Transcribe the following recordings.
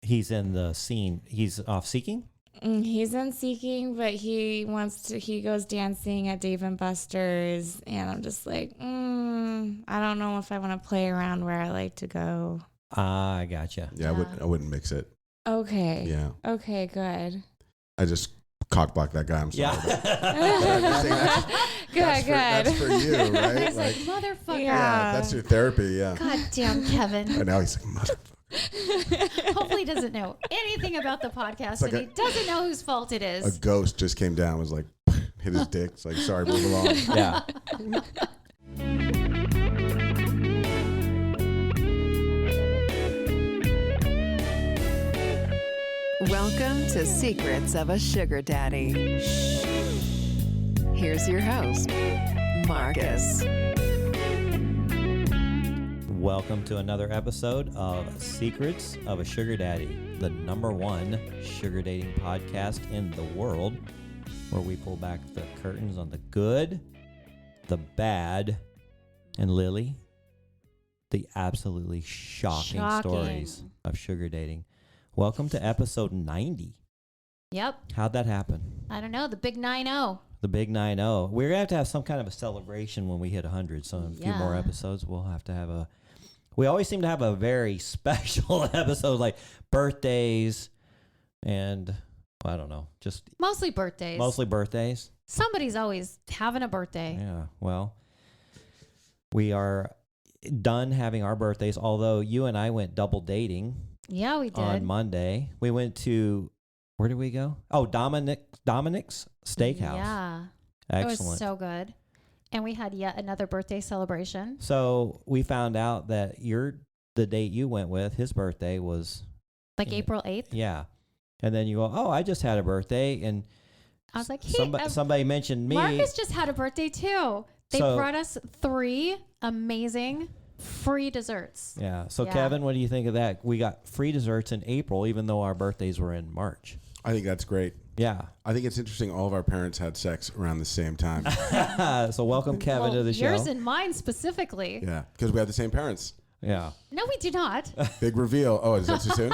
he's in the scene. He's off Seeking? He's in Seeking, but he goes dancing at Dave & Buster's, and I'm just like, I don't know if I want to play around where I like to go. I gotcha. Yeah, I wouldn't mix it. Okay. Yeah. Okay, good. I just cock-blocked that guy. I'm sorry. Yeah. Good. That's for you, right? He's like, motherfucker. Yeah, that's your therapy, yeah. God damn, Kevin. And now he's like, motherfucker. Hopefully he doesn't know anything about the podcast, like and he doesn't know whose fault it A is. ghost just came down, was like, hit his dick. It's like, sorry, move along. Yeah. Welcome to Secrets of a Sugar Daddy. Here's your host, Marcus. Welcome to another episode of Secrets of a Sugar Daddy, the #1 sugar dating podcast in the world, where we pull back the curtains on the good, the bad, and Lilly, the absolutely shocking stories of sugar dating. Welcome to episode 90. Yep. How'd that happen? I don't know. The big 9-0. The big 9-0. We're going to have some kind of a celebration when we hit 100. So in a few more episodes, we'll have to have a... We always seem to have a very special episode, like birthdays and, well, I don't know, just... Mostly birthdays. Mostly birthdays. Somebody's always having a birthday. Yeah, well, we are done having our birthdays, although you and I went double dating. Yeah, we did. On Monday. We went to... Where did we go? Oh, Dominic's Steakhouse. Yeah. Excellent. It was so good. And we had yet another birthday celebration. So we found out that the date you went with, his birthday was... Like April 8th? Yeah. And then you go, oh, I just had a birthday. And I was like, somebody mentioned me. Marcus just had a birthday too. They brought us 3 amazing free desserts. Yeah. So Kevin, what do you think of that? We got free desserts in April, even though our birthdays were in March. I think that's great. Yeah. I think it's interesting all of our parents had sex around the same time. So welcome, Kevin, to the show. Yours and mine specifically. Yeah, because we have the same parents. Yeah. No, we do not. Big reveal. Oh, is that too soon?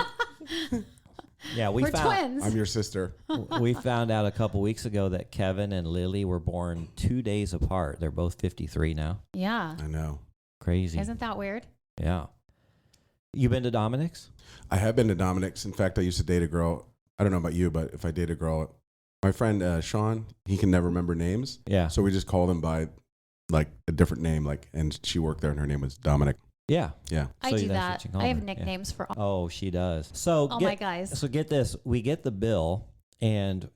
Yeah, We're twins. I'm your sister. We found out a couple weeks ago that Kevin and Lilly were born 2 days apart. They're both 53 now. Yeah. I know. Crazy. Isn't that weird? Yeah. You been to Dominic's? I have been to Dominic's. In fact, I used to date a girl. I don't know about you, but if I date a girl, my friend Sean, he can never remember names. Yeah. So we just call them by like a different name. And she worked there and her name was Dominic. Yeah. Yeah. I So do that's that. what you call I have her. nicknames for all. Oh, she does. So My guys. So get this. We get the bill. And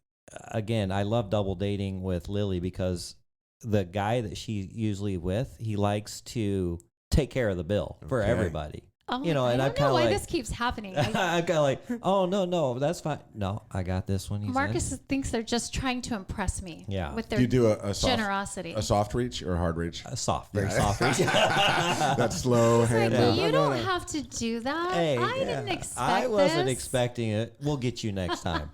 again, I love double dating with Lilly because the guy that she's usually with, he likes to take care of the bill for everybody. Oh, and I I'm don't kind know of why like, this keeps happening. I'm kind of like, oh, no, that's fine. No, I got this one. Marcus thinks they're just trying to impress me. Yeah. With their Do you do a soft, generosity. a soft reach or a hard reach? Soft, very soft. That slow hand. Like, you don't have to do that. Hey, I didn't expect I wasn't this. expecting it. We'll get you next time.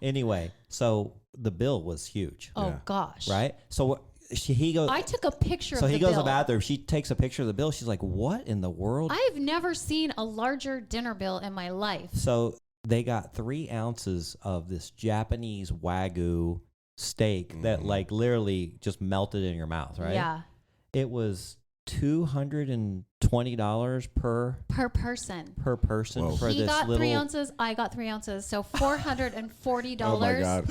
Anyway, so the bill was huge. Oh, Yeah. gosh. Right? So he goes. I took a picture of So the he goes bill. to the bathroom. She takes a picture of the bill. She's like, "What in the world?" I've never seen a larger dinner bill in my life. So they got 3 ounces of this Japanese Wagyu steak that like literally just melted in your mouth. Right? Yeah. It was $220 per Per person. Whoa. for He this got little. 3 ounces. I got 3 ounces. So $440. Oh my God.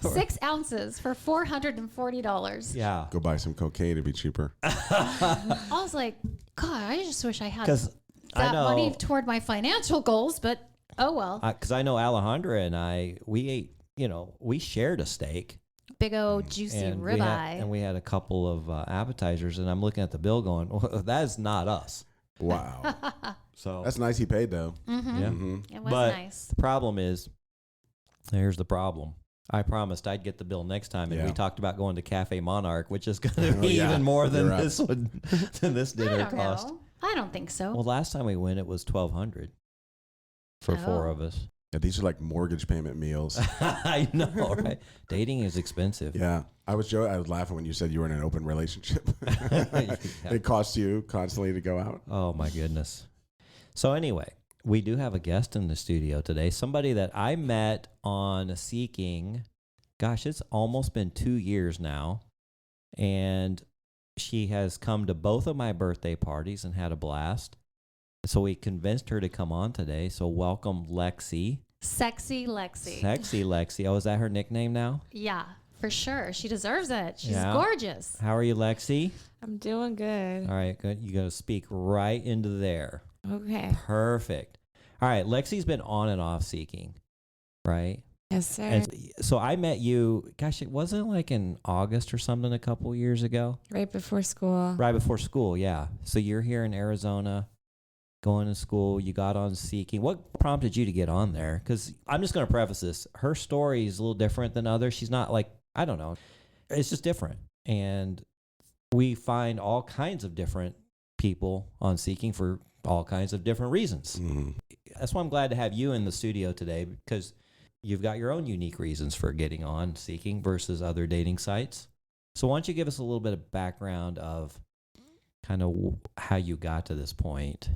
6 ounces for $440. Yeah. Go buy some cocaine to be cheaper. I was like, God, I just wish I had 'Cause I that know- money toward my financial goals, but oh well. Because I know Alejandra and we ate. We shared a steak. Big old juicy And ribeye. we had a couple of appetizers, and I'm looking at the bill going, well, that is not us. Wow. So That's nice he paid though. Mm-hmm. yeah. It was But nice. the problem is, here's the problem. I promised I'd get the bill next time, and we Yeah. talked about going to Cafe Monarch, which is going to be yeah. even more than You're right. this one, than this I dinner don't cost. know. I don't think so. Well, last time we went, it was $1,200 for 4 Oh. of us. Yeah, these are like mortgage payment meals. I know, right? Dating is expensive. Yeah. I was laughing when you said you were in an open relationship. Yeah. It costs you constantly to go out. Oh my goodness. So anyway, we do have a guest in the studio today. Somebody that I met on Seeking. Gosh, it's almost been 2 years now. And she has come to both of my birthday parties and had a blast. So we convinced her to come on today. So welcome, Lexy. Sexy Lexy. Sexy Lexy. Oh, is that her nickname now? Yeah, for sure. She deserves it. She's Yeah. gorgeous. How are you, Lexy? I'm doing good. All right, good. You got to speak right into there. Okay. Perfect. All right, Lexy's been on and off Seeking, right? Yes, sir. And so I met you, gosh, it wasn't like in August or something a couple years ago? Right before school. Right before school, yeah. So you're here in Arizona, going to school. You got on Seeking. What prompted you to get on there? Because I'm just going to preface this. Her story is a little different than others. She's not like, I don't know. It's just different. And we find all kinds of different people on Seeking for all kinds of different reasons. Mhm. That's why I'm glad to have you in the studio today, because you've got your own unique reasons for getting on Seeking versus other dating sites. So why don't you give us a little bit of background of kind of how you got to this point?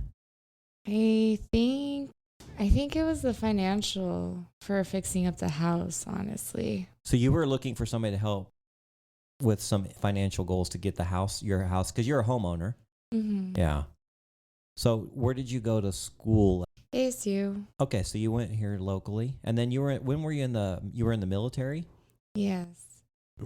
I think it was the financial for fixing up the house, honestly. So you were looking for somebody to help with some financial goals to get your house, because you're a homeowner. Mm-hmm. Yeah. So where did you go to school? ASU. Okay, so you went here locally, and then when were you in the military? Yes.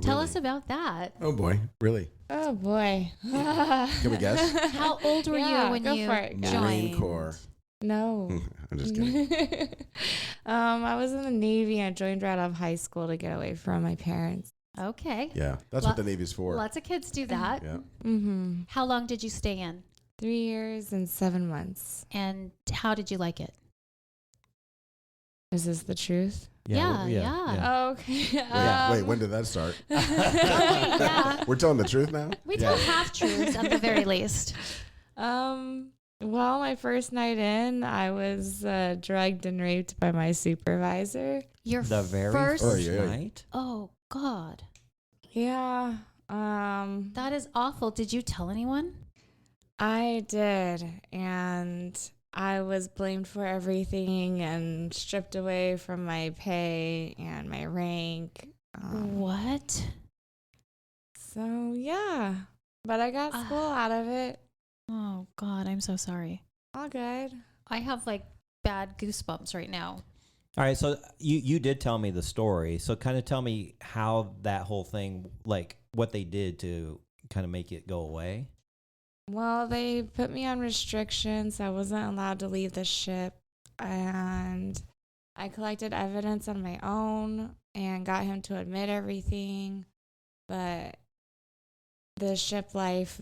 Tell Really? us about that. Oh boy, really? Oh boy. Can we guess? How old were Yeah, you when go you for it, guys. Marine joined? Corps. No. I'm just kidding. I was in the Navy and I joined right out of high school to get away from my parents. Okay. Yeah, that's what the Navy's for. Lots of kids do that. Yeah. Mm-hmm. How long did you stay in? 3 years and 7 months. And how did you like it? Is this the truth? Yeah. Okay. Yeah. Wait, when did that start? Yeah. We're telling the truth now? We tell half truths at the very least. Well, my first night in, I was drugged and raped by my supervisor. Your The very first. first yeah. night? Oh God, Yeah. that is awful. Did you tell anyone? I did, and I was blamed for everything and stripped away from my pay and my rank. What? So, yeah. But I got school out of it. Oh God, I'm so sorry. All good. I have like bad goosebumps right now. All right, so you did tell me the story. So kind of tell me how that whole thing, like what they did to kind of make it go away. Well, they put me on restrictions. I wasn't allowed to leave the ship. And I collected evidence on my own and got him to admit everything. But the ship life,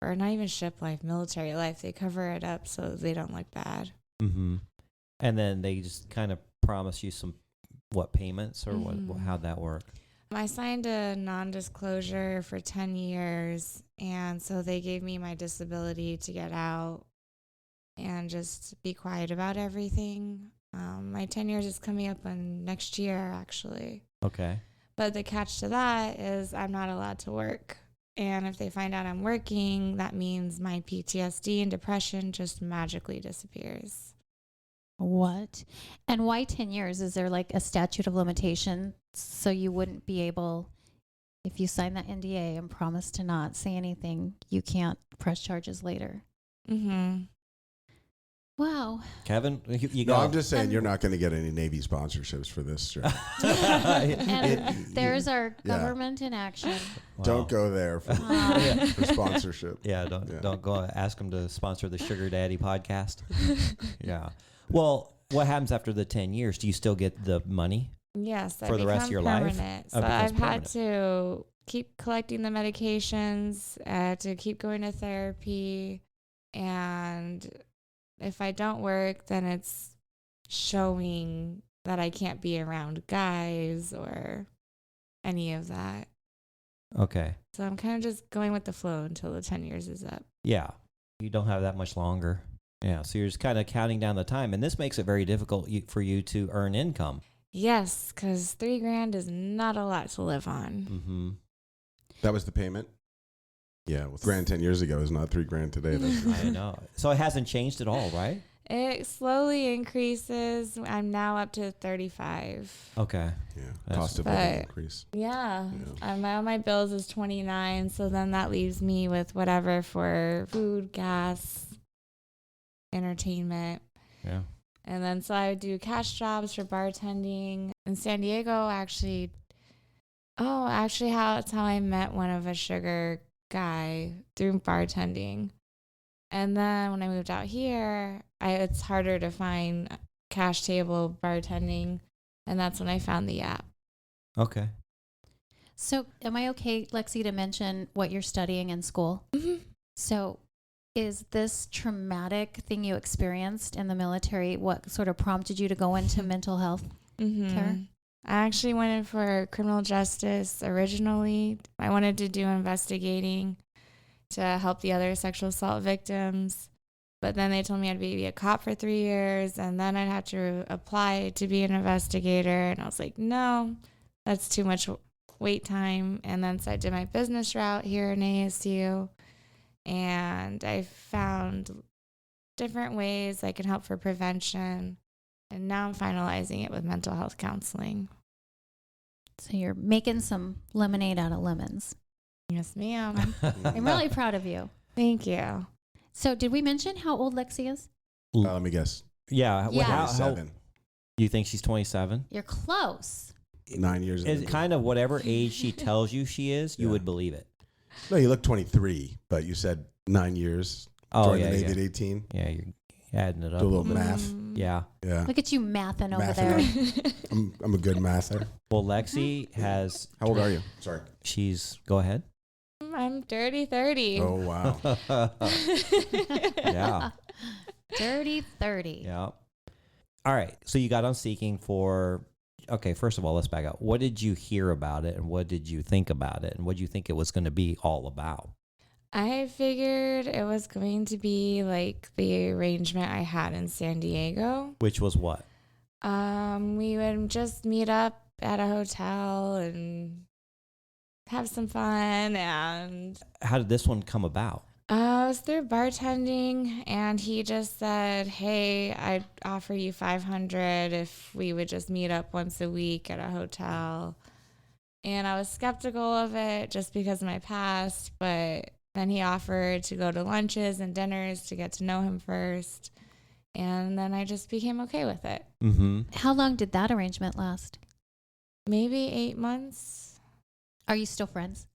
or not even ship life, military life, they cover it up so they don't look bad. Mm-hmm. And then they just kind of promise you some, payments or how'd that work? I signed a non-disclosure for 10 years, and so they gave me my disability to get out and just be quiet about everything. My 10 years is coming up on next year, actually. Okay. But the catch to that is I'm not allowed to work. And if they find out I'm working, that means my PTSD and depression just magically disappears. What? And why 10 years? Is there like a statute of limitation so you wouldn't be able, if you sign that NDA and promise to not say anything, you can't press charges later? Mm-hmm. Wow. Kevin, you No, go. I'm just saying you're not going to get any Navy sponsorships for this show. And there's our Yeah. government in action. Wow. Don't go there for sponsorship. Yeah, don't go ask them to sponsor the Sugar Daddy podcast. Yeah. Well, what happens after the 10 years? Do you still get the money? Yes, For the rest of your life? permanent. Oh, So it becomes I've had permanent. to keep collecting the medications, to keep going to therapy, and if I don't work, then it's showing that I can't be around guys or any of that. Okay. So I'm kind of just going with the flow until the 10 years is up. Yeah. You don't have that much longer. Yeah. So you're just kind of counting down the time. And this makes it very difficult for you to earn income. Yes, because $3,000 is not a lot to live on. Mm-hmm. That was the payment? Yeah, well, $3,000 10 years ago is not $3,000 today. That's I know. So it hasn't changed at all, right? It slowly increases. I'm now up to 35. Okay. Yeah. That's- Cost of living But- increase. Yeah. Yeah. My bills is 29, so then that leaves me with whatever for food, gas, entertainment. Yeah. And then so I would do cash jobs for bartending in San Diego. Actually, that's how I met one of a sugar guy through bartending. And then when I moved out here, it's harder to find cash table bartending, and that's when I found the app. Okay. So, am I okay, Lexi, to mention what you're studying in school? Mm-hmm. So, is this traumatic thing you experienced in the military what sort of prompted you to go into mental health care? I actually went in for criminal justice originally. I wanted to do investigating to help the other sexual assault victims. But then they told me I'd be a cop for 3 years, and then I'd have to apply to be an investigator. And I was like, no, that's too much wait time. And then so I did my business route here in ASU, and I found different ways I can help for prevention. And now I'm finalizing it with mental health counseling. So, you're making some lemonade out of lemons. Yes, ma'am. I'm really proud of you. Thank you. So, did we mention how old Lexi is? Let me guess. Yeah. Yeah. How, 27. you think she's 27? You're close. 9 years. It's kind of whatever age she tells you she is, you Yeah. would believe it. No, you look 23, but you said 9 years. Oh, Joined yeah, the Navy yeah. at 18. Yeah, you're adding it Do a up. little math. Yeah. Yeah. Look at you mathing over Mathing there. I'm a good mather. Well, Lexi has, How old are you? Sorry. go ahead. I'm dirty 30. Oh, wow. Yeah. Dirty 30. Yeah. All right. So you got on Seeking for, okay, first of all, let's back up. What did you hear about it, and what did you think about it, and what did you think it was going to be all about? I figured it was going to be like the arrangement I had in San Diego. Which was what? We would just meet up at a hotel and have some fun. And How did this one come about? it was through bartending, and he just said, hey, I'd offer you $500 if we would just meet up once a week at a hotel. And I was skeptical of it just because of my past, but then he offered to go to lunches and dinners to get to know him first. And then I just became okay with it. Mm-hmm. How long did that arrangement last? Maybe 8 months. Are you still friends?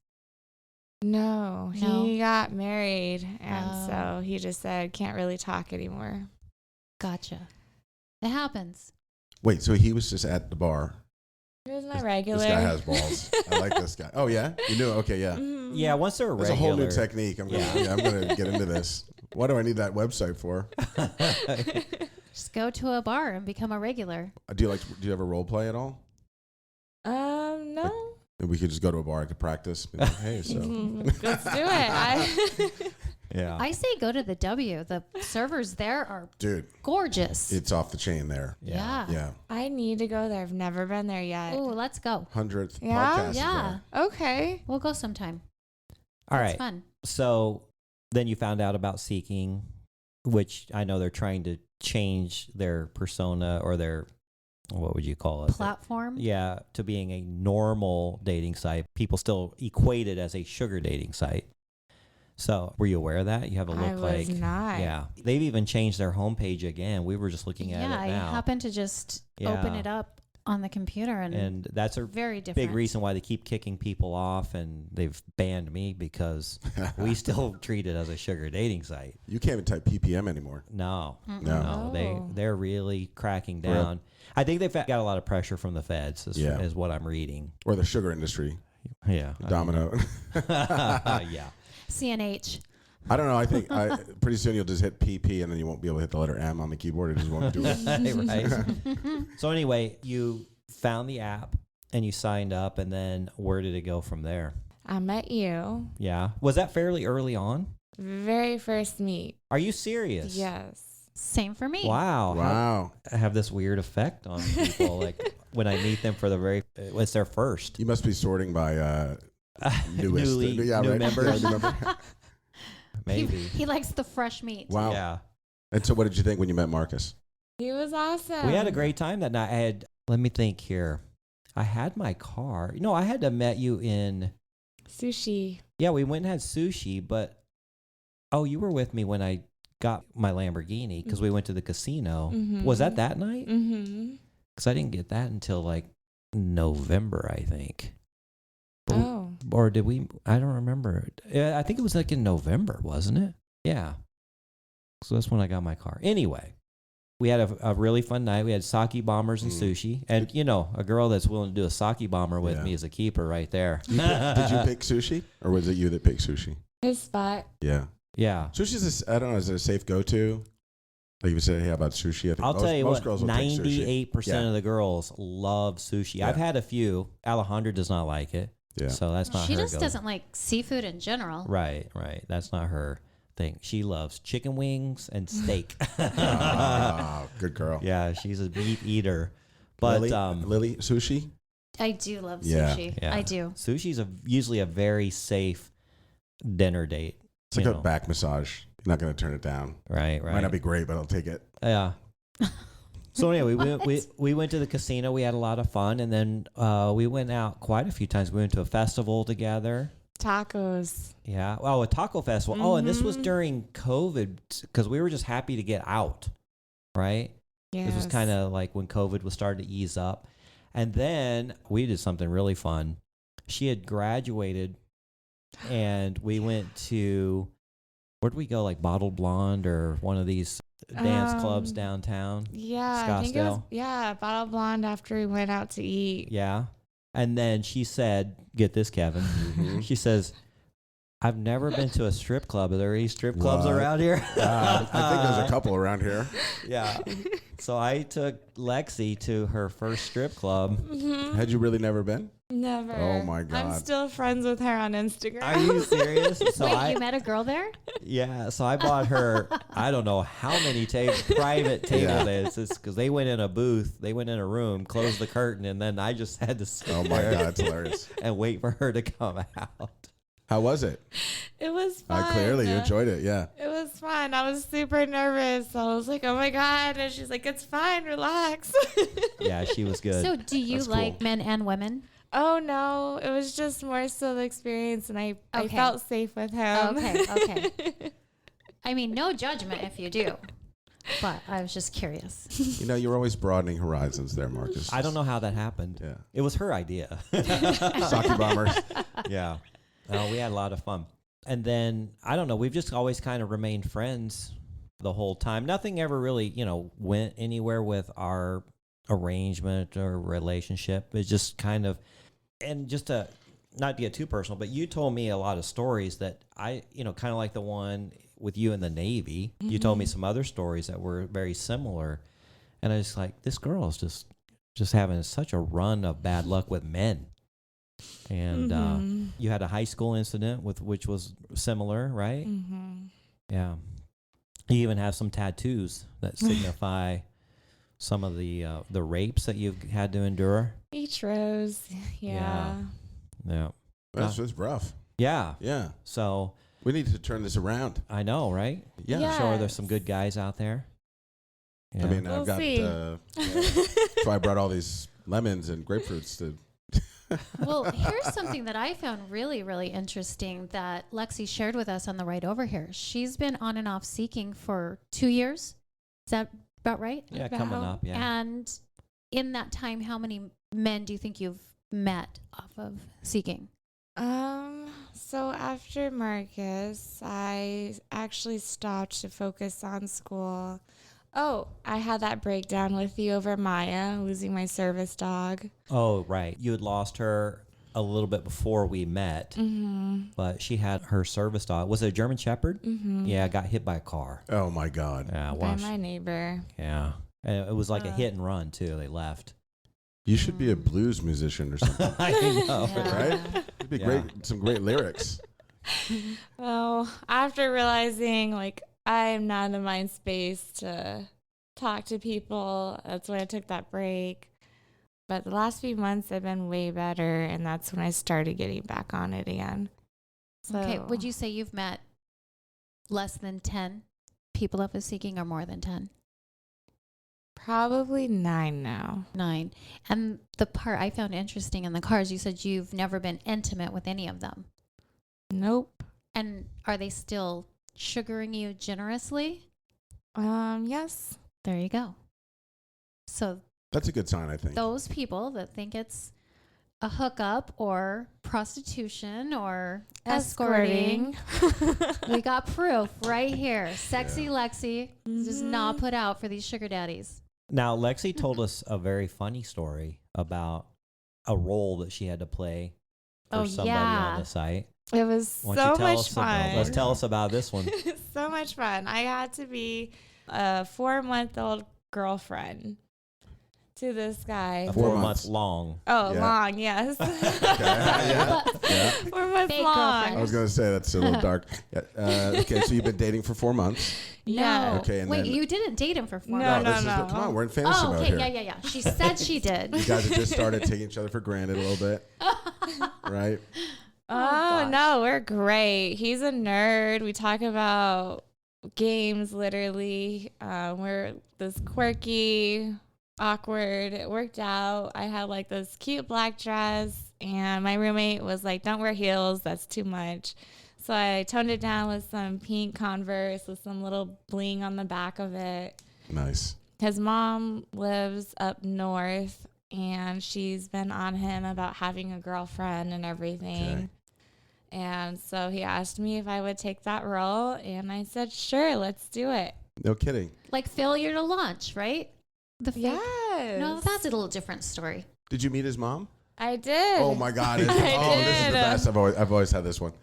No, No. he got married. And Oh. so he just said, can't really talk anymore. Gotcha. It happens. Wait, so he was just at the bar. He was my This regular. guy has balls. I like this guy. Oh, yeah? You knew? Okay, yeah. Mhm. Yeah, once they're a There's a regular. whole new technique. I'm gonna get into this. What do I need that website for? Just go to a bar and become a regular. Do you have a role play at all? No. Maybe we could just go to a bar. I could practice. Be like, hey, so Let's do it. Yeah. I say go to the W. The servers there are dude, gorgeous. it's off the chain there. yeah. Yeah, I need to go there. I've never been there yet. Oh, let's go. 100th Yeah? podcast. is Yeah. there. Okay. We'll go sometime. All It's right. fun. So then you found out about Seeking, which I know they're trying to change their persona or their, what would you call it? Platform. Yeah, to being a normal dating site. People still equate it as a sugar dating site. So were you aware of that? You have a look I like. was not. Yeah. They've even changed their homepage again. We were just looking at Yeah, it now. I happened to just open Yeah. it up on the computer and that's a very different. big reason why they keep kicking people off, and they've banned me because we still treat it as a sugar dating site. You can't even type PPM anymore. No, Mm-mm. No. Oh. they're really cracking Really? down. I think they've got a lot of pressure from the feds, Yeah. is what I'm reading. Or the sugar industry. Yeah, Domino. yeah, CNH. I don't know. I think pretty soon you'll just hit PP and then you won't be able to hit the letter M on the keyboard. It just won't do it. right. So anyway, you found the app and you signed up, and then where did it go from there? I met you. Yeah, was that fairly early on? Very first meet. Are you serious? Yes. Same for me. Wow. Wow. I have this weird effect on people. Like when I meet them for it's their first. You must be sorting by newest. New right? members. Yeah, new member. Maybe. He likes the fresh meat. Wow. Yeah. And so what did you think when you met Marcus? He was awesome. We had a great time that night. Let me think here. I had my car. No, I had to met you in sushi. Yeah, we went and had sushi, but you were with me when I got my Lamborghini because we went to the casino. Mm-hmm. Was that night? Mm-hmm. Because I didn't get that until like November, I think. Oh. Or did we? I don't remember. I think it was like in November, wasn't it? Yeah. So that's when I got my car. Anyway, we had a really fun night. We had sake bombers and sushi. And, a girl that's willing to do a sake bomber with me is a keeper right there. Did you pick sushi? Or was it you that picked sushi? His spot. Yeah. Yeah. Sushi's, I don't know, is it a safe go-to? Like you say, hey, how about sushi? I think I'll tell you most what, girls will pick sushi. 98% of the girls love sushi. Yeah. I've had a few. Alejandra does not like it. Yeah. So that's not She her just go. doesn't like seafood in general. Right. That's not her thing. She loves chicken wings and steak. Good girl. Yeah, she's a meat eater. But Lilly, sushi? I do love Yeah. sushi. Yeah. I do. Sushi's usually a very safe dinner date. It's like a back massage. You're not going to turn it down. Right. Might not be great, but I'll take it. Yeah. So anyway, we went to the casino. We had a lot of fun, and then we went out quite a few times. We went to a festival together. Tacos. Yeah. Oh, a taco festival. Oh, and this was during COVID because we were just happy to get out. Right. Yes. This was kind of like when COVID was starting to ease up, and then we did something really fun. She had graduated, and we went to where'd we go? Like Bottled Blonde or one of these dance clubs downtown. Yeah, I think it was, Scottsdale. Bottle Blonde after we went out to eat. Yeah. And then she said, get this, Kevin. She says, I've never been to a strip club. Are there any strip clubs around here? I think there's a couple around here. Yeah. So I took Lexy to her first strip club. Had you really never been? Never. Oh, my God. I'm still friends with her on Instagram. Are you serious? So Wait, you met a girl there? Yeah, so I bought her, I don't know how many private table dances because they went in a booth, they went in a room, closed the curtain, and then I just had to sit Oh, my there God, it's hilarious. and wait for her to come out. How was it? It was fun. Clearly, you enjoyed it, yeah. It was fun. I was super nervous. I was like, oh my God. And she's like, it's fine. Relax. Yeah, she was good. So do you That's like cool. men and women? Oh, no. It was just more so the experience. And I felt safe with him. Okay. I mean, no judgment if you do. But I was just curious. You're always broadening horizons there, Marcus. I don't know how that happened. Yeah. It was her idea. Sake bombers. Yeah. We had a lot of fun. And then, I don't know, we've just always kind of remained friends the whole time. Nothing ever really, went anywhere with our arrangement or relationship. It's just kind of, and just to not to get too personal, but you told me a lot of stories that I, kind of like the one with you in the Navy. Mm-hmm. You told me some other stories that were very similar. And I was like, this girl is just having such a run of bad luck with men. And you had a high school incident which was similar, right? Mm-hmm. Yeah. You even have some tattoos that signify some of the rapes that you've had to endure. Each rose. Yeah. That's rough. Yeah. Yeah. So we need to turn this around. I know, right? Yeah. Yes. Sure, there's some good guys out there. Yeah. I mean, We'll I've got. see. So I brought all these lemons and grapefruits to. Well, here's something that I found really, really interesting that Lexi shared with us on the ride over here. She's been on and off seeking for 2 years. Is that about right? Yeah, coming up, yeah. And in that time, how many men do you think you've met off of seeking? So after Marcus, I actually stopped to focus on school. Oh, I had that breakdown with you over Maya, losing my service dog. Oh, right. You had lost her a little bit before we met, but she had her service dog. Was it a German Shepherd? Mm-hmm. Yeah, got hit by a car. Oh my God. Yeah, By my neighbor. Yeah. And it was like a hit and run, too. They left. You should be a blues musician or something, I know. Yeah. right? It'd be great. Some great lyrics. Well, after realizing like I'm not in the mind space to talk to people, that's when I took that break. But the last few months have been way better, and that's when I started getting back on it again. So, Okay. Would you say you've met less than 10 people of his seeking are more than 10? Probably 9 now. 9. And the part I found interesting in the cars, you said you've never been intimate with any of them. Nope. And are they still sugaring you generously? Yes. There you go. So That's a good sign, I think. those people that think it's a hookup or prostitution or escorting, we got proof right here. Sexy Lexy does not put out for these sugar daddies. Now, Lexi told us a very funny story about a role that she had to play for Oh, somebody yeah. on the site. It was Why don't you so tell much us about- fun. let's tell us about this one. So much fun. I had to be a 4-month-old girlfriend to this guy. 4 4 months. months long. Oh, Yeah. long, yes. Yeah. 4 months Fake long. girlfriend. I was going to say that's a little dark. Yeah. Okay, so you've been dating for 4 months. Yeah. No. Okay, and Wait, then- you didn't date him for 4 No, months. this is no. come on, we're in fantasy Oh, mode okay. here. Yeah. She said she did. You guys have just started taking each other for granted a little bit, right? Oh, gosh. no, we're great. He's a nerd. We talk about games, literally. We're this quirky, awkward. It worked out. I had like this cute black dress, and my roommate was like, don't wear heels. That's too much. So I toned it down with some pink Converse with some little bling on the back of it. Nice. His mom lives up north, and she's been on him about having a girlfriend and everything. Okay. And so he asked me if I would take that role, and I said, sure, let's do it. No kidding. Like failure to launch, right? The fake. Yes. No, that's a little different story. Did you meet his mom? I did. Oh my God! I This is the did. best. I've always had this one.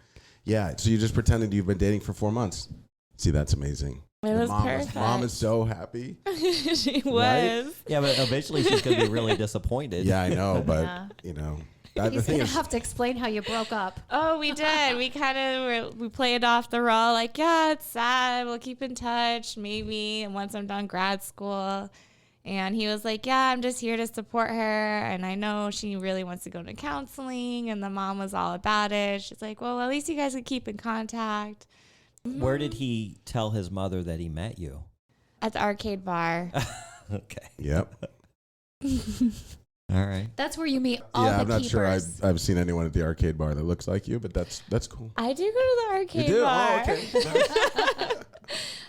Yeah. So you just pretended you've been dating for 4 months. See, that's amazing. It Your was mom perfect. Mom is so happy. She Right? was. Yeah, but eventually she's going to be really disappointed. Yeah, I know, but Yeah. you know, the He's thing going to is, have to explain how you broke up. Oh, we did. We kind of we played off the role like, yeah, it's sad. We'll keep in touch, maybe. And once I'm done grad school. And he was like, yeah, I'm just here to support her. And I know she really wants to go to counseling. And the mom was all about it. She's like, well, at least you guys can keep in contact. Where did he tell his mother that he met you? At the arcade bar. Okay. yep. All right. That's where you meet all Yeah, the I'm not sure keepers. I've seen anyone at the arcade bar that looks like you, but that's cool. I do go to the arcade You do? bar. Oh, okay.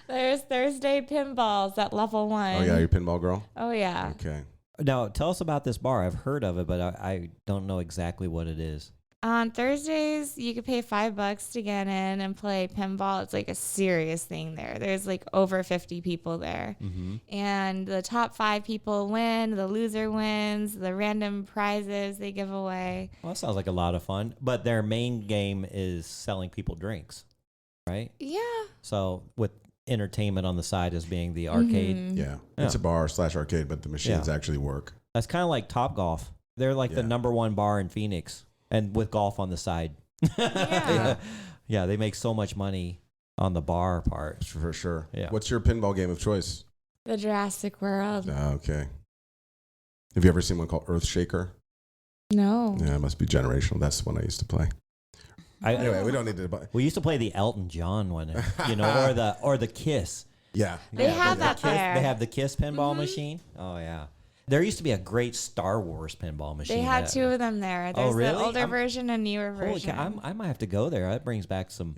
There's Thursday pinballs at level 1. Oh yeah, you're a pinball girl. Oh, yeah. Okay. Now, tell us about this bar. I've heard of it, but I don't know exactly what it is. On Thursdays, you could pay $5 to get in and play pinball. It's like a serious thing there. There's like over 50 people there. Mm-hmm. And the top 5 people win. The loser wins. The random prizes they give away. Well, that sounds like a lot of fun. But their main game is selling people drinks, right? Yeah. So with entertainment on the side as being the arcade. Mhm. Yeah. Yeah. It's a bar / arcade, but the machines actually work. That's kind of like Top Golf. They're like the Yeah. #1 bar in Phoenix, and with golf on the side. Yeah. Yeah, they make so much money on the bar part. For sure. Yeah. What's your pinball game of choice? The Jurassic World. Okay. Have you ever seen one called Earthshaker? No. Yeah, it must be generational. That's the one I used to play. Anyway, we don't need to. We used to play the Elton John one, you know, or the Kiss. Yeah. They have the that Kiss, there. They have the Kiss pinball Mhm. machine. Oh yeah, there used to be a great Star Wars pinball machine. They had that- 2 of them there. Oh, There's really? the older I'm- version and newer Holy version. cow! I might have to go there. That brings back some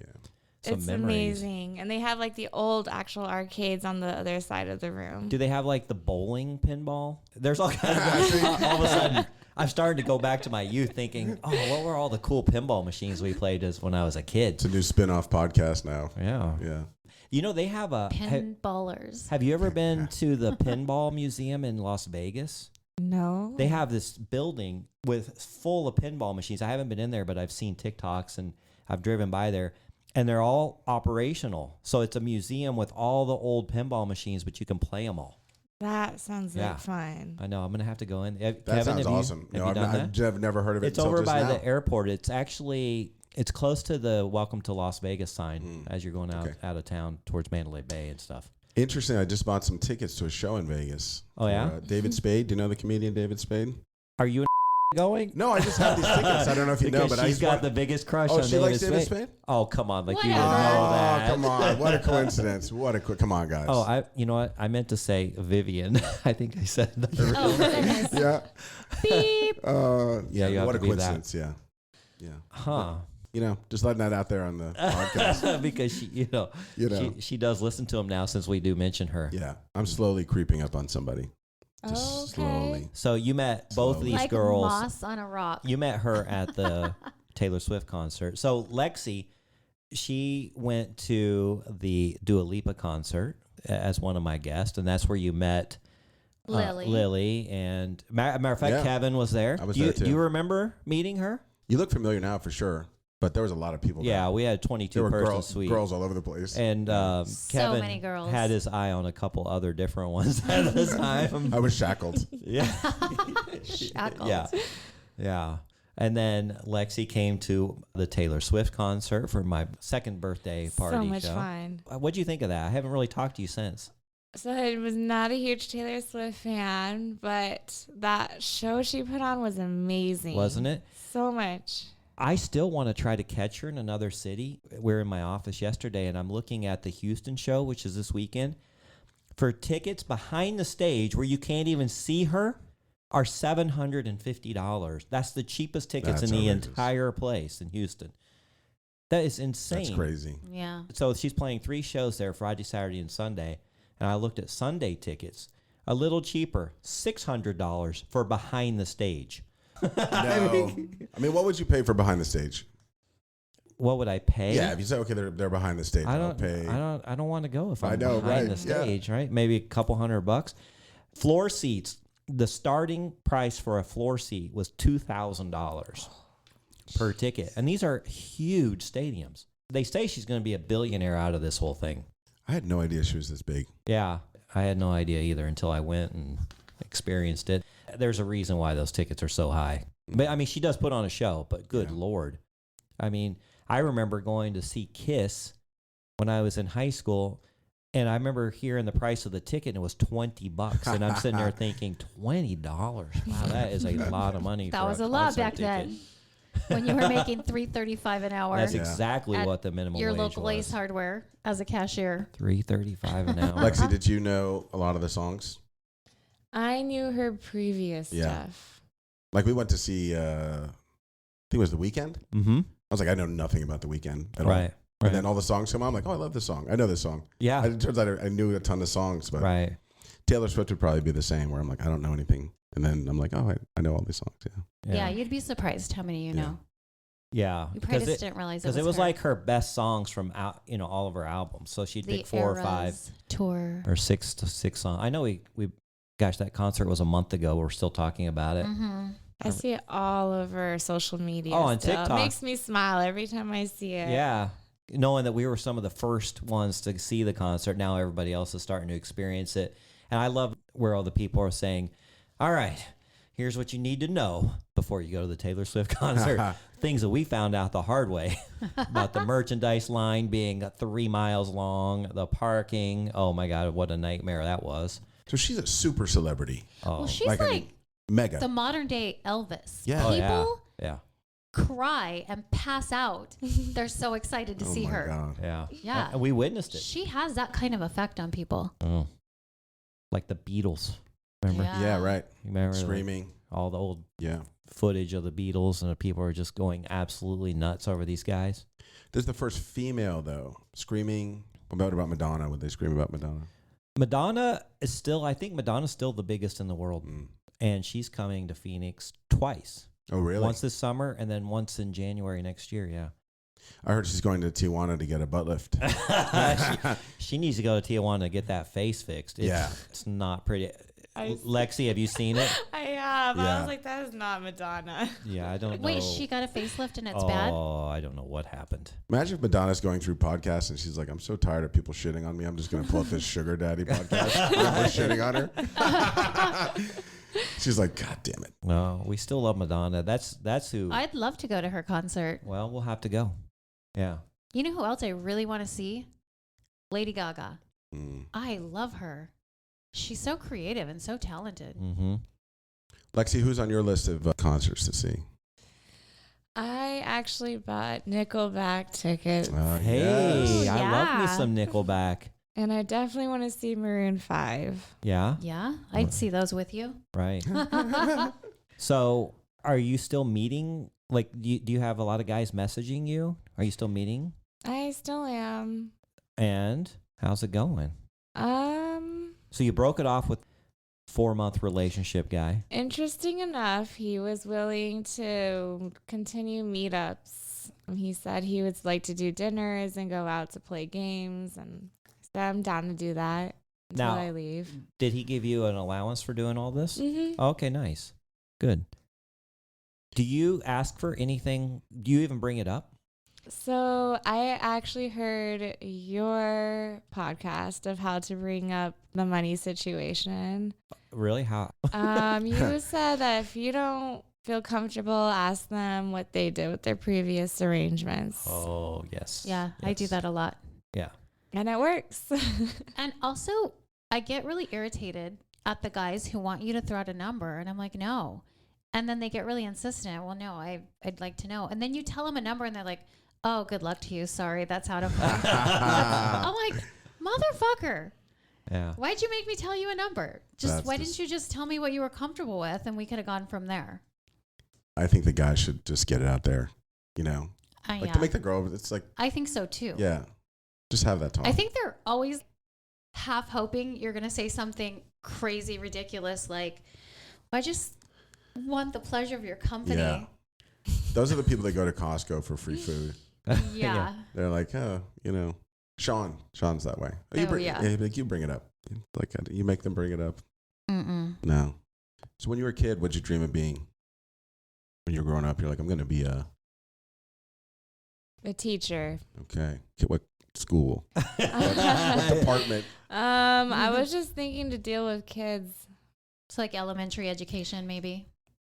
It's memories. amazing. And they have like the old actual arcades on the other side of the room. Do they have like the bowling pinball? There's all kinds of all of a sudden. I'm starting to go back to my youth, thinking, "Oh, what were all the cool pinball machines we played as when I was a kid?" It's a new spin-off podcast now. Yeah, Yeah. you know they have a. Pinballers. Have you ever been to the Pinball Museum in Las Vegas? No. They have this building with full of pinball machines. I haven't been in there, but I've seen TikToks and I've driven by there, and they're all operational. So it's a museum with all the old pinball machines, but you can play them all. That sounds Yeah. like fun. I know. I'm gonna have to go in. That Kevin, sounds have you, awesome. Have No, you I've, done that? I've never heard of it. It's until over just by now. the airport. It's close to the Welcome to Las Vegas sign as you're going out of town towards Mandalay Bay and stuff. Interesting. I just bought some tickets to a show in Vegas. Oh, yeah? David Spade. Do you know the comedian David Spade? Are you going? No, I just have these tickets. I don't know if you know, Because but she's got the biggest crush Oh, on she likes David David Spade. Spade? Oh, come on. Like, you didn't Whatever. know that. Come on. What a coincidence. Come on, guys. Oh, you know what? I meant to say Vivian. I think I said that. Oh, goodness. yeah. Beep. Yeah, you have what to a be that. coincidence. Yeah. Yeah. Huh. You know, just letting that out there on the podcast. Because she does listen to him now since we do mention her. Yeah. I'm slowly creeping up on somebody. Just Okay. slowly. So you met both of these Like girls. moss on a rock. You met her at the Taylor Swift concert. So Lexi, she went to the Dua Lipa concert as one of my guests, and that's where you met Lilly. And matter of fact, Yeah. Kevin was there. I was do you, there too. Do you remember meeting her? You look familiar now for sure, but there was a lot of people. Yeah, there. we had a There 22 were person suite. girls all over the place. And Kevin many girls. had his eye on a couple other different ones at the time. I was shackled. Yeah. Shackled. Yeah. Yeah. And then Lexi came to the Taylor Swift concert for my second birthday party So much show. fun. What'd you think of that? I haven't really talked to you since. So I was not a huge Taylor Swift fan, but that show she put on was amazing. Wasn't it? So much. I still want to try to catch her in another city. We're in my office yesterday, and I'm looking at the Houston show, which is this weekend. For tickets behind the stage where you can't even see her are $750. That's the cheapest tickets That's in the outrageous. entire place in Houston. That is insane. That's crazy. Yeah. So she's playing 3 shows there, Friday, Saturday, and Sunday. And I looked at Sunday tickets, a little cheaper, $600 for behind the stage. No. I mean, what would you pay for behind the stage? What would I pay? Yeah, if you say, okay, they're behind the stage, I I'll don't pay. I don't want to go if I I'm know, behind right, the yeah. stage, right? Maybe a couple $100. Floor seats, the starting price for a floor seat was $2,000 per ticket. And these are huge stadiums. They say she's going to be a billionaire out of this whole thing. I had no idea she was this big. Yeah, I had no idea either until I went and experienced it. There's a reason why those tickets are so high. But I mean, she does put on a show, but good Lord. I mean, I remember going to see Kiss when I was in high school, and I remember hearing the price of the ticket, and it was $20. And I'm sitting there thinking, $20? Wow, that is a lot of money. That for was a a lot concert back ticket. then. When you were making $3.35 an hour. That's Yeah. exactly At what the minimum your wage local was. Ace Hardware as a cashier. $3.35 an hour. Lexi, did you know a lot of the songs? I knew her previous Yeah. stuff. Like we went to see, I think it was The Weeknd. Mm-hmm. I was like, I know nothing about The Weeknd at all. Right. And then all the songs come on. I'm like, oh, I love this song. I know this song. Yeah. It turns out I knew a ton of songs, but Right. Taylor Swift would probably be the same, where I'm like, I don't know anything. And then I'm like, oh, I know all these songs. Yeah. Yeah. You'd be surprised how many you Yeah. know. Yeah. You probably Because just didn't realize it was her. like her best songs from all of her albums. So she'd the pick 4 or 5 Eras tour. or 6 songs. I know we gosh, that concert was a month ago. We're still talking about it. Mm-hmm. I see it all over social media. Oh, on still. TikTok. It makes me smile every time I see it. Yeah. Knowing that we were some of the first ones to see the concert, now everybody else is starting to experience it. And I love where all the people are saying, all right, here's what you need to know before you go to the Taylor Swift concert. Things that we found out the hard way about the merchandise line being 3 miles long, the parking. Oh my God, what a nightmare that was. So she's a super celebrity. Oh, Well, she's Like, I like mean, mega. the modern day Elvis. Yeah. oh, People yeah. cry and pass out. They're so excited to oh see my her. God. Yeah. Yeah. And we witnessed it. She has that kind of effect on people. Oh. Like the Beatles. Remember? Yeah, right. You remember like, Screaming. all the old Yeah. footage of the Beatles and the people are just going absolutely nuts over these guys. This is the first female, though, screaming. What about Madonna? Would they scream about Madonna? Madonna is still, I think Madonna's still the biggest in the world. Mm. And she's coming to Phoenix twice. Oh, really? Once this summer and then once in January next year, yeah. I heard she's going to Tijuana to get a butt lift. she needs to go to Tijuana to get that face fixed. It's not pretty. Lexi, have you seen it? I have. I Yeah. was like, that is not Madonna. Yeah, I don't know. Wait, she got a facelift and it's bad? Oh, I don't know what happened. Imagine if Madonna's going through podcasts and she's like, I'm so tired of people shitting on me. I'm just going to pull up this sugar daddy podcast. We're shitting on her. She's like, God damn it. No, we still love Madonna. That's who. I'd love to go to her concert. Well, we'll have to go. Yeah. You know who else I really want to see? Lady Gaga. Mm. I love her. She's so creative and so talented. Mm-hmm. Lexi, who's on your list of concerts to see? I actually bought Nickelback tickets, Hey, yes. I love me Yeah. some Nickelback. and I definitely want to see Maroon 5. Yeah, Yeah, I'd see those with you. right. So, are you still meeting? Like, do you have a lot of guys messaging you? Are you still meeting? I still am. And how's it going? So you broke it off with 4-month relationship guy. Interesting enough, he was willing to continue meetups. He said he would like to do dinners and go out to play games, and so I'm down to do that until Now- I leave. Did he give you an allowance for doing all this? Mm-hmm. Okay, nice. Good. Do you ask for anything? Do you even bring it up? So I actually heard your podcast of how to bring up the money situation. Really? How? You said that if you don't feel comfortable, ask them what they did with their previous arrangements. Oh, yes. Yeah, I do Yes. that a lot. Yeah. And it works. And also, I get really irritated at the guys who want you to throw out a number, and I'm like, no. And then they get really insistent. Well, no, I'd like to know. And then you tell them a number, and they're like, oh, good luck to you. Sorry, that's out of line. I'm like, motherfucker. Yeah. Why'd you make me tell you a number? Why didn't you just tell me what you were comfortable with, and we could have gone from there? I think the guys should just get it out there, you know, like Yeah, to make the girl. It's like, I think so too. yeah, just have that talk. I think they're always half hoping you're going to say something crazy, ridiculous, like, I just want the pleasure of your company. Yeah. Those are the people that go to Costco for free food. Yeah. They're like, oh, you know, Sean's that way. Yeah. Like you bring it up. Like you make them bring it up. Mm-mm. No. So when you were a kid, what'd you dream of being? When you were growing up, you're like, I'm going to be a teacher. okay. What school? what department? I was just thinking to deal with kids It's like elementary education, maybe.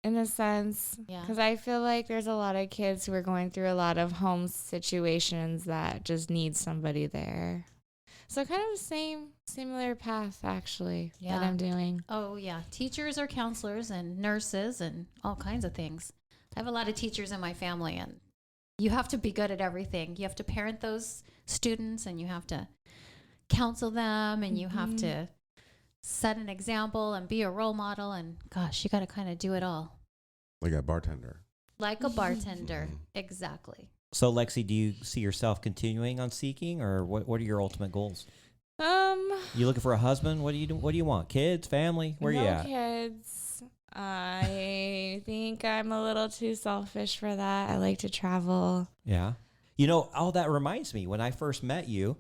in a sense. Yeah. Because I feel like there's a lot of kids who are going through a lot of home situations that just need somebody there. So kind of the similar path, actually, that Yeah. I'm doing. Oh, yeah. Teachers are counselors and nurses and all kinds of things. I have a lot of teachers in my family, and you have to be good at everything. You have to parent those students, and you have to counsel them, and you have to set an example and be a role model. And gosh, you got to kind of do it all. Like a bartender. Like a bartender. Exactly. So, Lexi, do you see yourself continuing on seeking, or what are your ultimate goals? You looking for a husband? What do you want? Kids, family? Where no you at? kids. I think I'm a little too selfish for that. I like to travel. Yeah. You know, oh, that reminds me. When I first met you,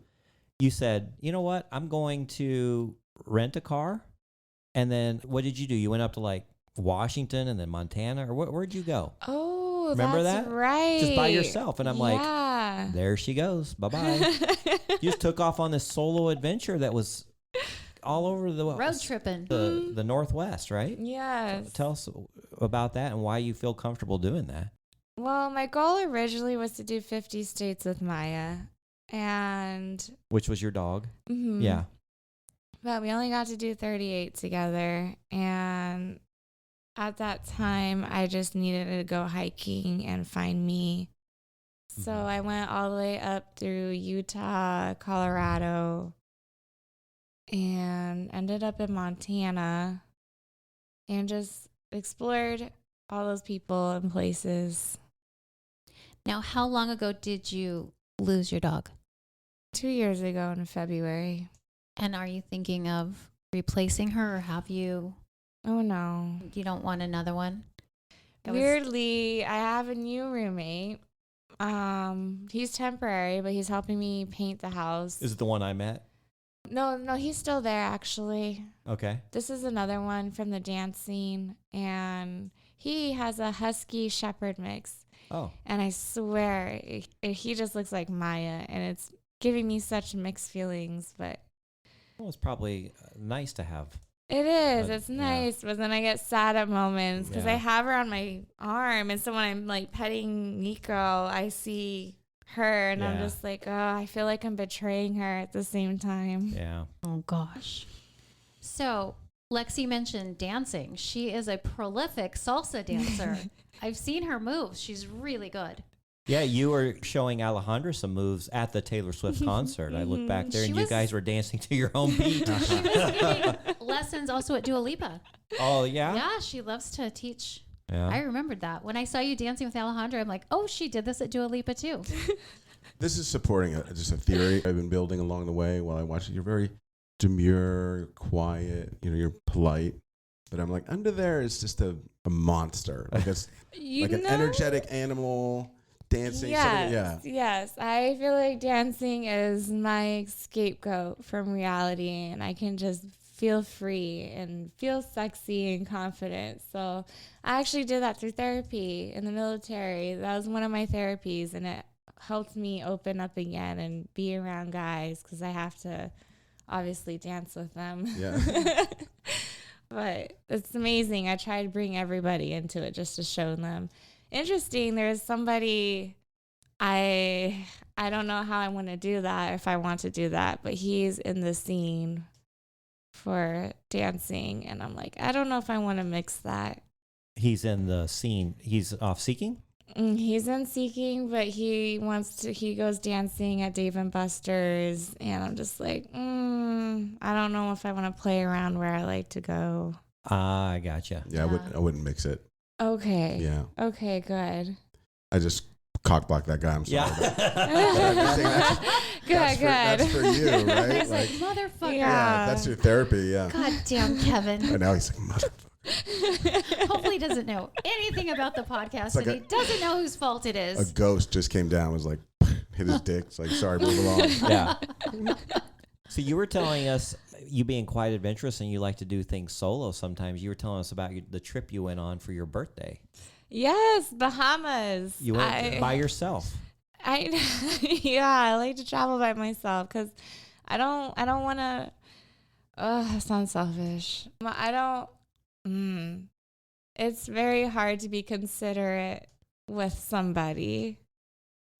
you said, you know what? I'm going to rent a car. And then what did you do? You went up to like Washington and then Montana, or where'd you go? Oh, Remember that's that? right. Just by yourself. And I'm like, yeah. there she goes. Bye-bye. You just took off on this solo adventure that was all over the Road tripping. the Northwest, right? Yes. Tell us about that and why you feel comfortable doing that. Well, my goal originally was to do 50 states with Maya. And Which was your dog? mhm. Yeah. But we only got to do 38 together. And at that time, I just needed to go hiking and find me. So Mhm. I went all the way up through Utah, Colorado, and ended up in Montana and just explored all those people and places. Now, how long ago did you lose your dog? 2 years ago in February. And are you thinking of replacing her, or have you Oh, you don't want another one? It was- Weirdly, I have a new roommate. He's temporary, but he's helping me paint the house. Is it the one I met? No, he's still there actually. Okay. This is another one from the dance scene, and he has a husky shepherd mix. Oh. And I swear, he just looks like Maya, and it's giving me such mixed feelings, but Well, it's probably nice to have. it is. But, It's yeah. nice, but then I get sad at moments because I Yeah. have her on my arm, and so when I'm like petting Nico, I see her, and I'm Yeah. just like, oh, I feel like I'm betraying her at the same time. Yeah. Oh gosh. So Lexi mentioned dancing. She is a prolific salsa dancer. I've seen her moves. She's really good. Yeah, you were showing Alejandra some moves at the Taylor Swift concert. I look back there, and you guys were dancing to your own beat. She was taking lessons also at Dua Lipa. Oh, yeah? Yeah, she loves to teach. Yeah. I remembered that. When I saw you dancing with Alejandra, I'm like, oh, she did this at Dua Lipa too. This is supporting just a theory I've been building along the way while I watch it. You're very demure, quiet, you're polite. But I'm like, under there is just a monster. Like it's like an energetic animal dancing. Yes. I feel like dancing is my scapegoat from reality, and I can just feel free and feel sexy and confident. So I actually did that through therapy in the military. That was one of my therapies, and it helped me open up again and be around guys because I have to obviously dance with them. Yeah. But it's amazing. I try to bring everybody into it just to show them. Interesting. There's somebody, I don't know how I want to do that, if I want to do that, but he's in the scene for dancing. And I'm like, I don't know if I want to mix that. He's in the scene. He's off Seeking? He's in Seeking, but he goes dancing at Dave & Buster's, and I'm just like, I don't know if I want to play around where I like to go. I gotcha. Yeah, I wouldn't mix it. Okay. Yeah. Okay, good. I just cock-blocked that guy. I'm sorry. Yeah. Good. That's for you, right? He's like, motherfucker. Yeah. That's your therapy, yeah. God damn, Kevin. And now he's like, motherfucker. Hopefully he doesn't know anything about the podcast, like and he doesn't know whose fault it A is. ghost just came down, was like, hit his dick. It's like, sorry, move along. Yeah. So you were telling us, you being quite adventurous and you like to do things solo sometimes. You were telling us about the trip you went on for your birthday. Yes, Bahamas. You went by yourself. I like to travel by myself because I don't want to. That sounds selfish. It's very hard to be considerate with somebody.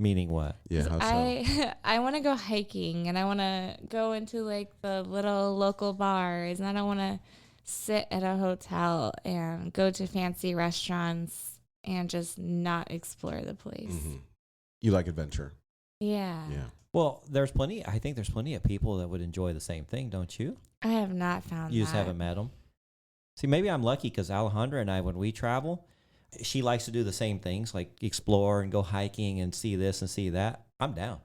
Meaning what? Yeah, how so? I want to go hiking, and I want to go into like the little local bars, and I don't want to sit at a hotel and go to fancy restaurants and just not explore the place. Mm-hmm. You like adventure. Yeah. Well, I think there's plenty of people that would enjoy the same thing, don't you? I have not found You that. just haven't met them. See, maybe I'm lucky because Alejandra and I, when we travel, she likes to do the same things, like explore and go hiking and see this and see that. I'm down.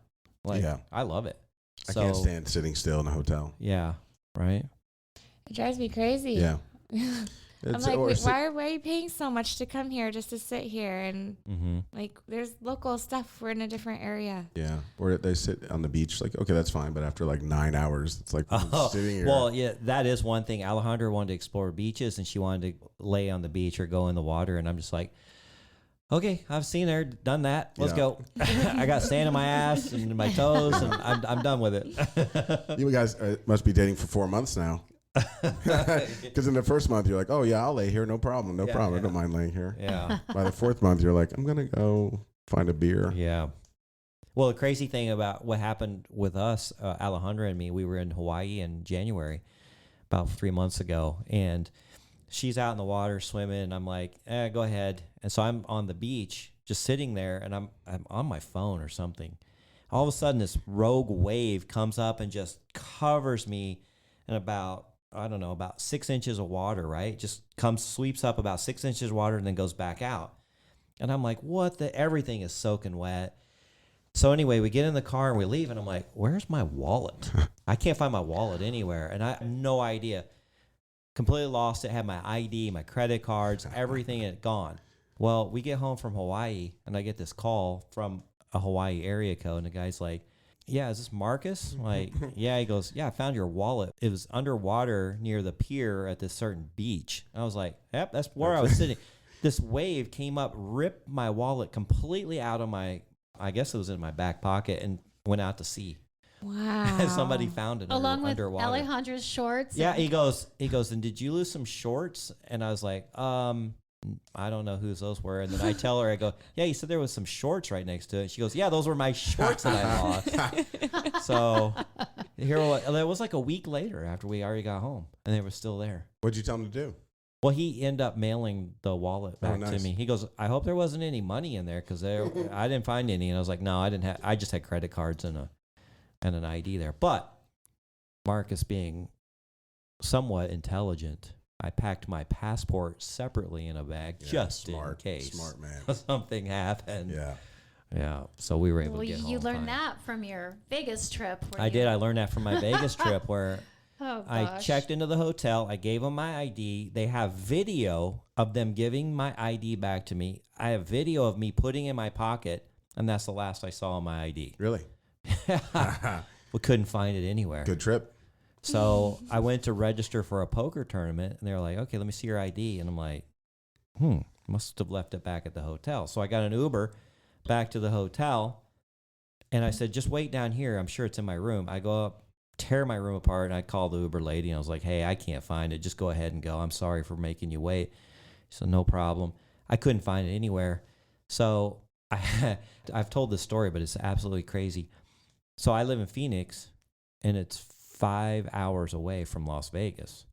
I love it. I can't stand sitting still in a hotel. Yeah, right? It drives me crazy. Yeah. I'm like, why are you paying so much to come here just to sit here? And like, there's local stuff. We're in a different area. Yeah. Or they sit on the beach. Like, okay, that's fine. But after like 9 hours, it's like sitting here. Well, yeah, that is one thing. Alejandra wanted to explore beaches and she wanted to lay on the beach or go in the water. And I'm just like, okay, I've seen her, done that. Let's go. I got sand in my ass and in my toes, and I'm done with it. You guys must be dating for 4 months now. Because in the first month, you're like, oh, yeah, I'll lay here. No problem. No problem. I don't mind laying here. Yeah. By the 4th month, you're like, I'm going to go find a beer. Yeah. Well, the crazy thing about what happened with us, Alejandra and me, we were in Hawaii in January about 3 months ago, and she's out in the water swimming, and I'm like, go ahead. And so I'm on the beach just sitting there, and I'm on my phone or something. All of a sudden, this rogue wave comes up and just covers me in about 6 inches of water, right? Just sweeps up about 6 inches of water and then goes back out. And I'm like, everything is soaking wet. So anyway, we get in the car and we leave, and I'm like, where's my wallet? I can't find my wallet anywhere. And I have no idea. Completely lost it. Had my ID, my credit cards, everything had gone. Well, we get home from Hawaii, and I get this call from a Hawaii area code, and the guy's like, yeah, is this Marcus? I'm like, yeah. He goes, yeah, I found your wallet. It was underwater near the pier at this certain beach. I was like, yep, that's where I was sitting. This wave came up, ripped my wallet completely out of I guess it was in my back pocket, and went out to sea. Wow. Somebody found it Along with underwater. Alejandra's shorts. Yeah, he goes, and did you lose some shorts? And I was like, I don't know whose those were. And then I tell her, I go, yeah, you said there was some shorts right next to it. She goes, yeah, those were my shorts that I lost. So It was like a week later after we already got home, and they were still there. What'd you tell him to do? Well, he ended up mailing the wallet back to nice. me. He goes, I hope there wasn't any money in there because I didn't find any. And I was like, no, I didn't have. I just had credit cards and an ID there. But Marcus, being somewhat intelligent, I packed my passport separately in a bag just in case. Smart man. Something happened. Yeah. Yeah. So we were able Well, to get home. you learned fine. that from your Vegas trip. I did. I learned that from my Vegas trip where Oh, I gosh. checked into the hotel. I gave them my ID. They have video of them giving my ID back to me. I have video of me putting in my pocket, and that's the last I saw of my ID. Really? We couldn't find it anywhere. Good trip. So I went to register for a poker tournament, and they were like, okay, let me see your ID. And I'm like, must have left it back at the hotel. So I got an Uber back to the hotel, and I said, just wait down here. I'm sure it's in my room. I go up, tear my room apart, and I called the Uber lady, and I was like, hey, I can't find it. Just go ahead and go. I'm sorry for making you wait. So no problem. I couldn't find it anywhere. So I've told this story, but it's absolutely crazy. So I live in Phoenix, and it's 5 hours away from Las Vegas.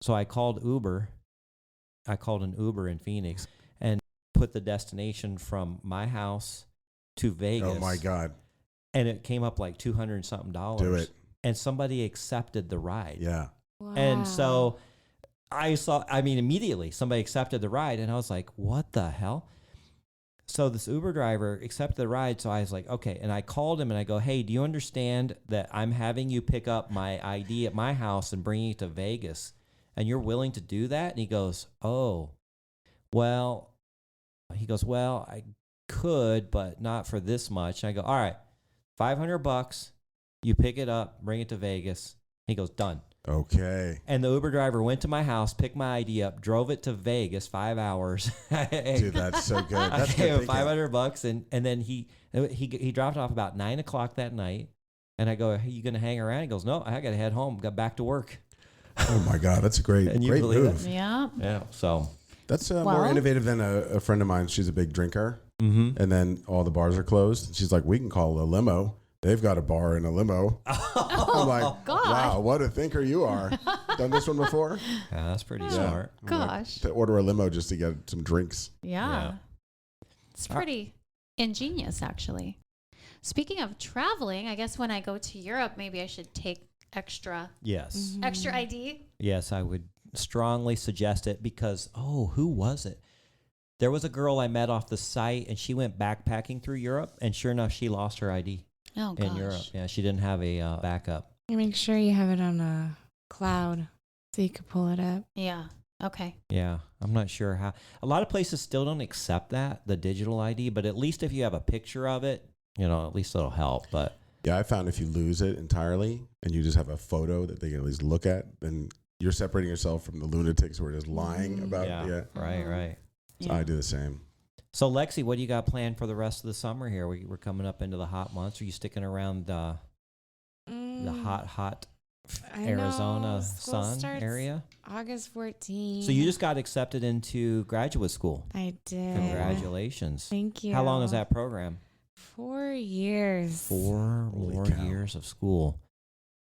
So I called Uber. I called an Uber in Phoenix and put the destination from my house to Vegas. Oh my God. And it came up like $200 and something. Do it. And somebody accepted the ride. Yeah. Wow. And so immediately somebody accepted the ride, and I was like, what the hell? So this Uber driver accepted the ride. So I was like, okay. And I called him and I go, hey, do you understand that I'm having you pick up my ID at my house and bring it to Vegas? And you're willing to do that? And he goes, oh, well, I could, but not for this much. And I go, all right, $500. You pick it up, bring it to Vegas. He goes, done. Okay. And the Uber driver went to my house, picked my ID up, drove it to Vegas, 5 hours. Dude, that's so good. That's I gave him good thinking. $500, and then he dropped off about 9:00 that night. And I go, hey, you gonna hang around? He goes, no, I gotta head home. Got back to work. Oh my God, that's a great, And you great believe move. it? Yeah. Yeah. So. That's more Well- innovative than a friend of mine. She's a big drinker, Mm-hmm. and then all the bars are closed. She's like, we can call a limo. They've got a bar in a limo. I'm like, God. wow, what a thinker you are. Done this one before? Yeah, that's pretty Yeah. smart. I'm like, Gosh. to order a limo just to get some drinks. Yeah. Yeah. It's pretty ingenious, actually. Speaking of traveling, I guess when I go to Europe, maybe I should take extra Yes. extra ID. Yes, I would strongly suggest it because, who was it? There was a girl I met off the site, and she went backpacking through Europe, and sure enough, she lost her ID Oh, gosh. in Europe. Yeah, she didn't have a backup. You make sure you have it on a cloud so you could pull it up. Yeah. Okay. Yeah, I'm not sure how. A lot of places still don't accept the digital ID, but at least if you have a picture of it, at least it'll help. But Yeah, I found if you lose it entirely and you just have a photo that they can at least look at, then you're separating yourself from the lunatics who are just lying about yeah, right. So I do the same. So, Lexi, what do you got planned for the rest of the summer here? We're coming up into the hot months. Are you sticking around the hot I know. Arizona School sun starts area? August 14th. So you just got accepted into graduate school. I did. Congratulations. Thank you. How long is that program? 4 years. 4 Holy more cow. years of school.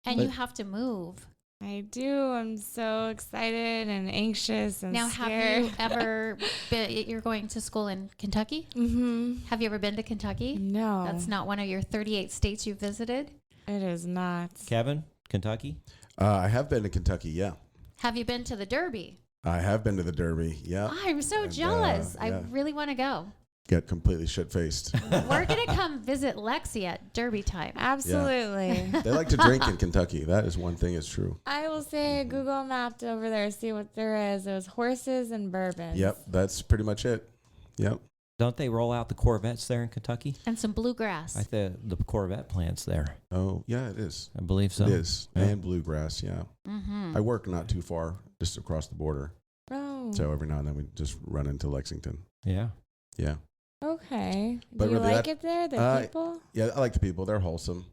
And But- you have to move. I do. I'm so excited and anxious and Now, scared. have you ever been, you're going to school in Kentucky? Mm-hmm. Have you ever been to Kentucky? No. That's not one of your 38 states you've visited? It is not. Kevin, Kentucky? I have been to Kentucky, yeah. Have you been to the Derby? I have been to the Derby, yeah. I'm so And, jealous. yeah. I really want to go. Get completely shit-faced. We're going to come visit Lexi at Derby time. Absolutely. They like to drink in Kentucky. That is one thing is true. I will say I Google mapped over there, see what there is. It was horses and bourbon. Yep, that's pretty much it. Yep. Don't they roll out the Corvettes there in Kentucky? And some bluegrass. I think the Corvette plant's there. Oh, yeah, it is. I believe so. It is. Yeah. And bluegrass, yeah. Mm-hmm. I work not too far, just across the border. Oh. So every now and then we just run into Lexington. Yeah. Yeah. Okay. But Do you really like that- it there, the people? Yeah, I like the people. They're wholesome.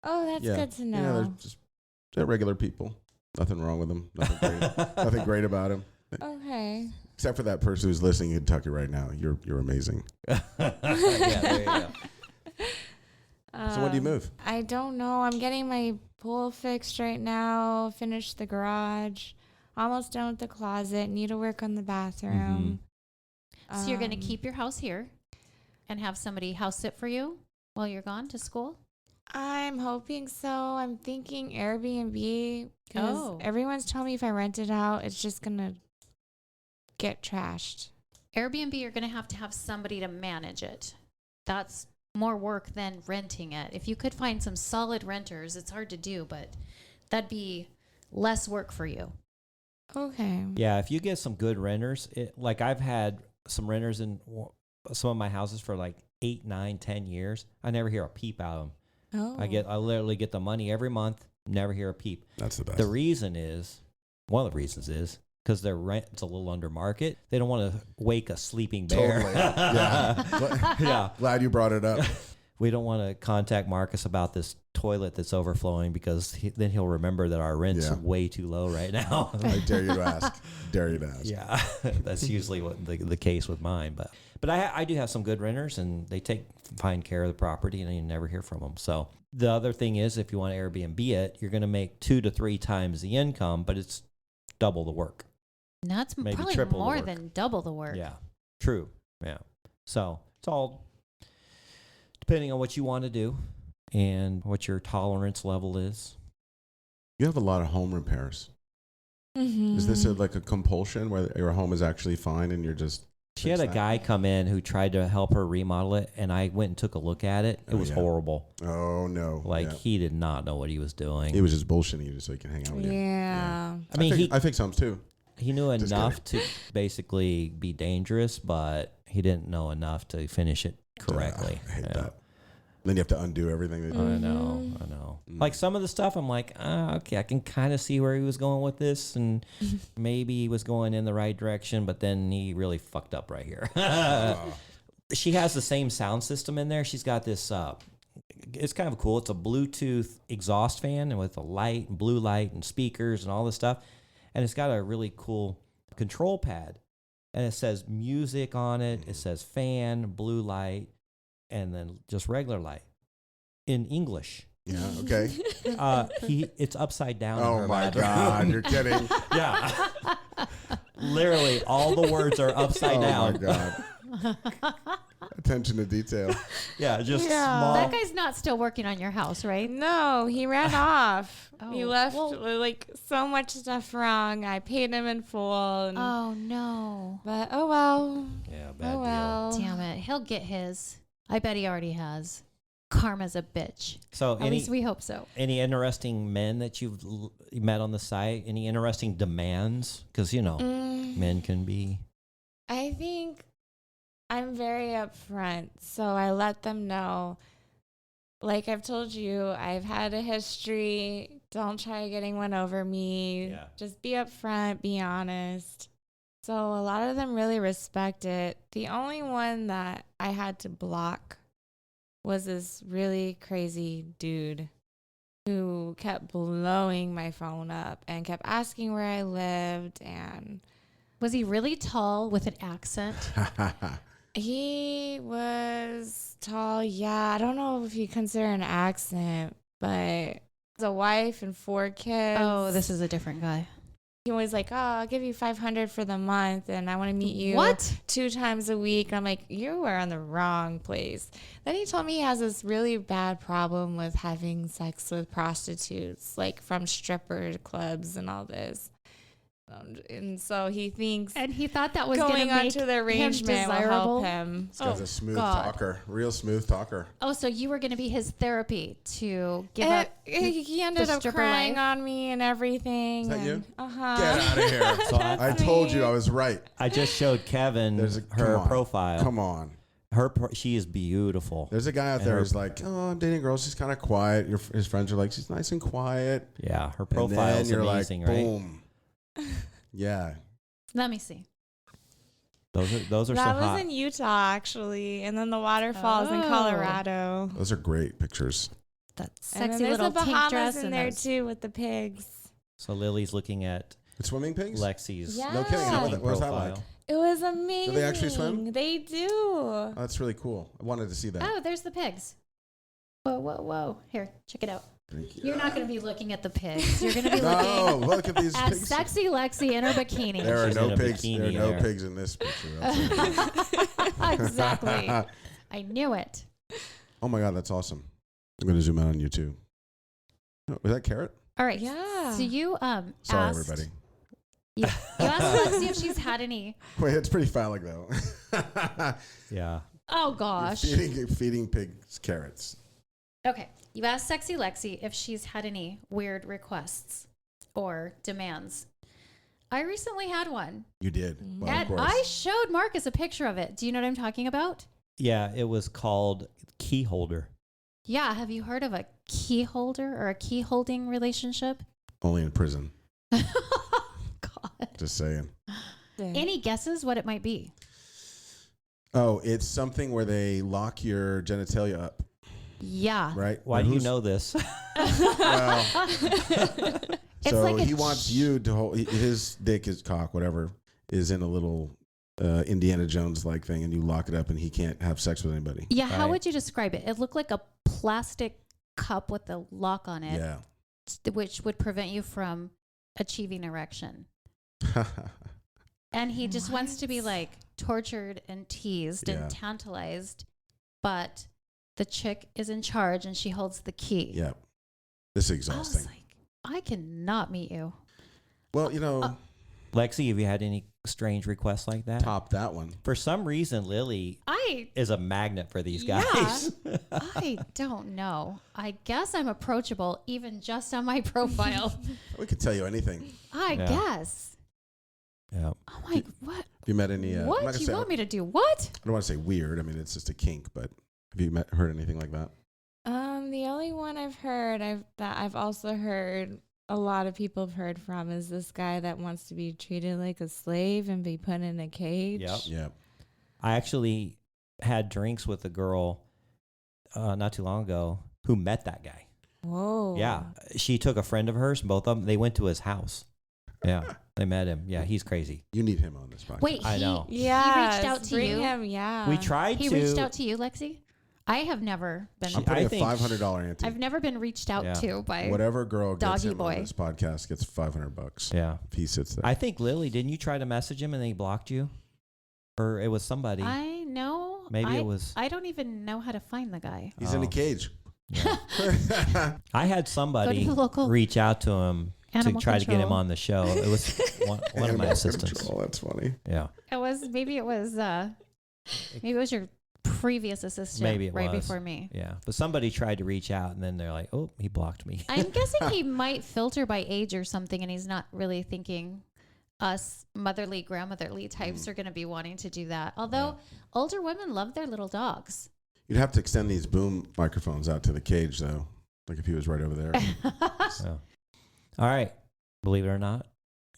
Oh, that's Yeah. good to Yeah, know. they're regular people. Nothing wrong with them. Nothing great, nothing great about them. Okay. Except for that person who's listening in Kentucky right now. You're amazing. Yeah, there you go. So when do you move? I don't know. I'm getting my pool fixed right now. Finished the garage. Almost done with the closet. Need to work on the bathroom. So you're going to keep your house here and have somebody house sit for you while you're gone to school? I'm hoping so. I'm thinking Airbnb because everyone's telling me if I rent it out, it's just going to get trashed. Airbnb, you're going to have somebody to manage it. That's more work than renting it. If you could find some solid renters, it's hard to do, but that'd be less work for you. Okay. Yeah, if you get some good renters, like I've had some renters in some of my houses for like 8, 9, 10 years. I never hear a peep out of them. Oh. I literally get the money every month, never hear a peep. That's the best. One of the reasons is because their rent's a little under market. They don't want to wake a sleeping bear. Totally. Yeah. Yeah. Glad you brought it up. We don't want to contact Marcus about this toilet that's overflowing because then he'll remember that our rent's way too low right now. I dare you to ask. Yeah, that's usually what the case with mine. But I do have some good renters, and they take fine care of the property, and you never hear from them. So the other thing is, if you want to Airbnb it, you're going to make 2 to 3 times the income, but it's double the work. And that's Maybe probably triple the more work. than double the work. Yeah, true. Yeah. So it's all depending on what you want to do and what your tolerance level is. You have a lot of home repairs. Mm-hmm. Is this like a compulsion where your home is actually fine and you're just... She had a guy come in who tried to help her remodel it, and I went and took a look at it. It was horrible. Oh, no. He did not know what he was doing. He was just bullshitting you just so he can hang out with you. Yeah. I mean, I fix homes too. he knew enough to basically be dangerous, but he didn't know enough to finish it correctly. I hate that. Then you have to undo everything. They do. I know. Like some of the stuff, I'm like, okay, I can kind of see where he was going with this, and maybe he was going in the right direction, but then he really fucked up right here. She has the same sound system in there. She's got this, it's kind of cool. It's a Bluetooth exhaust fan and with a light and blue light and speakers and all this stuff. And it's got a really cool control pad. And it says music on it. It says fan, blue light, and then just regular light in English. Yeah, okay. It's upside down. in Oh her my bathroom. God, you're kidding. Yeah. Literally, all the words are upside down. Oh my God. Attention to detail. Yeah, just small. That guy's not still working on your house, right? No, he ran off. He Oh, left well- like so much stuff wrong. I paid him in full. And, Oh, no. but oh well. Yeah, bad Oh well. Damn it. He'll get his. I bet he already has. Karma's a bitch. So At least we hope so. any interesting men that you've met on the site? Any interesting demands? Because, men can be. I think I'm very upfront, so I let them know. Like I've told you, I've had a history. Don't try getting one over me. Yeah. Just be upfront, be honest. So a lot of them really respect it. The only one that I had to block was this really crazy dude who kept blowing my phone up and kept asking where I lived. And Was he really tall with an accent? he was tall. Yeah, I don't know if you consider an accent, but a wife and 4 kids. Oh, this is a different guy. He was like, oh, I'll give you $500 for the month, and I want to meet you What? 2 times a week. And I'm like, you are on the wrong place. Then he told me he has this really bad problem with having sex with prostitutes, like from stripper clubs and all this. And so he thinks And he thought that was going to make onto the arrangement will desirable. help him. This guy's a smooth God. talker. Real smooth talker. Oh, so you were going to be his therapy to give And up. he ended the up stripper crying life? on me and everything. Is that you? Uh-huh. Get out of here. So I told you I was right. I just showed Kevin Come her on. profile. Come on. She is beautiful. There's a guy out And there her- who's like, oh, I'm dating a girl. She's kind of quiet. His friends are like, she's nice and quiet. Yeah, her And profile then is you're amazing, like, right? boom. Yeah. Let me see. Those are That so was hot. in Utah, actually. And then the waterfalls in Oh. Colorado. Those are great pictures. That And then sexy there's little the pink Bahamas dress in and there, those. too, with the pigs. So Lily's looking at The swimming pigs? Lexi's. Yeah. No kidding. How was that, what was that profile. like? It was amazing. actually swim? They do. Oh, that's really cool. I wanted to see that. Oh, there's the pigs. Whoa. Here, check it out. Thank you. You're not going to be looking at the pigs. You're going to be No, looking look at these at pigs. sexy Lexi in her bikini. There are She's no in a pigs. bikini There are no there. pigs in this picture. That's it. Exactly. I knew it. Oh my God, that's awesome. I'm going to zoom out on you too. Oh, was that carrot? All right. Yeah. So you Sorry, asked, everybody. You asked Lexi if she's had any. Wait, it's pretty phallic though. Yeah. Oh gosh. You're feeding pigs carrots. Okay. You asked Sexy Lexi if she's had any weird requests or demands. I recently had one. You did. Well, And of course. I showed Marcus a picture of it. Do you know what I'm talking about? Yeah, it was called key holder. Yeah. Have you heard of a key holder or a key holding relationship? Only in prison. God. Just saying. Any guesses what it might be? Oh, it's something where they lock your genitalia up, Yeah. right? Why And do you who's- know this? Well, It's so like a he wants you to hold his dick, his cock, whatever, is in a little Indiana Jones like thing, and you lock it up, and he can't have sex with anybody. Yeah, how Right. would you describe it? It looked like a plastic cup with a lock on it, Yeah. which would prevent you from achieving erection. And he just wants to be What? like tortured and teased Yeah. and tantalized, but the chick is in charge and she holds the key. Yeah. This is I exhausting. was like, I cannot meet you. Well, you know, Lexi, have you had any strange requests like that? top that one. For some reason, Lily I is a magnet for these Yeah. guys. I don't know. I guess I'm approachable even just on my profile. We could tell you anything. I Yeah. guess. Yeah. I'm like, what? Have you met any? I'm not What? gonna You say, want me to do what? I don't want to say weird. I mean, it's just a kink, but have you heard anything like that? The only one I've heard that I've also heard a lot of people have heard from is this guy that wants to be treated like a slave and be put in a cage. Yep. Yeah. I actually had drinks with a girl not too long ago who met that guy. Whoa. Yeah. She took a friend of hers, both of them. They went to his house. Yeah. They met him. Yeah, he's crazy. You need him on this podcast. Wait, I know. Yeah. He reached out to bring you. him. Yeah. We tried He to. reached out to you, Lexi? I have never been. I'm putting I a think- $500 ante. I've never been reached out Yeah. to by. Whatever girl gets Doggy him boy. on this podcast gets $500 Yeah. if he sits there. I think Lily, didn't you try to message him and then he blocked you? Or it was somebody. I know. Maybe it was. I don't even know how to find the guy. He's in a Oh. cage. Yeah. I had somebody Go to the local reach out to him to animal try to get him control. on the show. It was one of my Animal assistants. control, that's funny. Yeah. Maybe it was your previous assistant. Maybe it right was. before me. Yeah. But somebody tried to reach out and then they're like, oh, he blocked me. I'm guessing he might filter by age or something, and he's not really thinking us motherly, grandmotherly types are going to be wanting to do that. Although older women love their little dogs. You'd have to extend these boom microphones out to the cage, though. Like if he was right over there. So. All right. Believe it or not,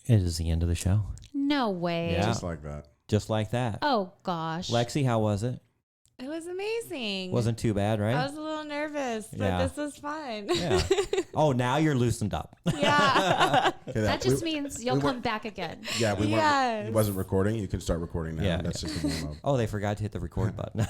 it is the end of the show. No way. Yeah. Just like that. Just like that. Oh gosh. Lexi, how was it? It was amazing. Wasn't too bad, right? I was a little nervous, but Yeah. this was fun. Yeah. Oh, now you're loosened up. Yeah. Okay, that just we- means you'll we come went- back again. Yeah, we weren't. Yes. He wasn't recording. You can start recording now. Yeah, That's just a warm up. Oh, they forgot to hit the record button.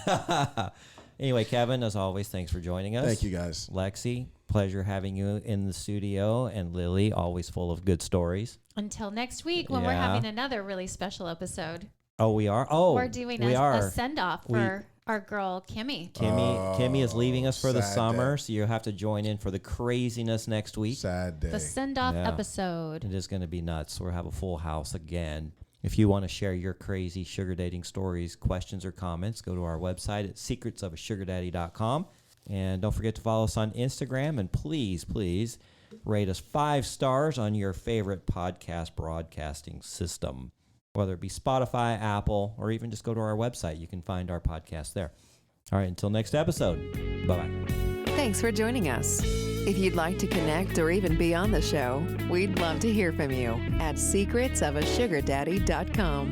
Anyway, Kevin, as always, thanks for joining us. Thank you, guys. Lexi, pleasure having you in the studio. And Lily, always full of good stories. Until next week when we're Yeah. having another really special episode. Oh, we are? Oh, We're doing we a are. send off We- for our girl Kimmy. Kimmy is leaving us for the sad summer, day. so you'll have to join in for the craziness next week. Sad day. The send off Yeah. episode. It is going to be nuts. We'll have a full house again. If you want to share your crazy sugar dating stories, questions, or comments, go to our website at secretsofasugardaddy.com. And don't forget to follow us on Instagram. And please, please rate us 5 stars on your favorite podcast broadcasting system, whether it be Spotify, Apple, or even just go to our website. You can find our podcast there. All right, until next episode. Bye-bye. Thanks for joining us. If you'd like to connect or even be on the show, we'd love to hear from you at secretsofasugardaddy.com.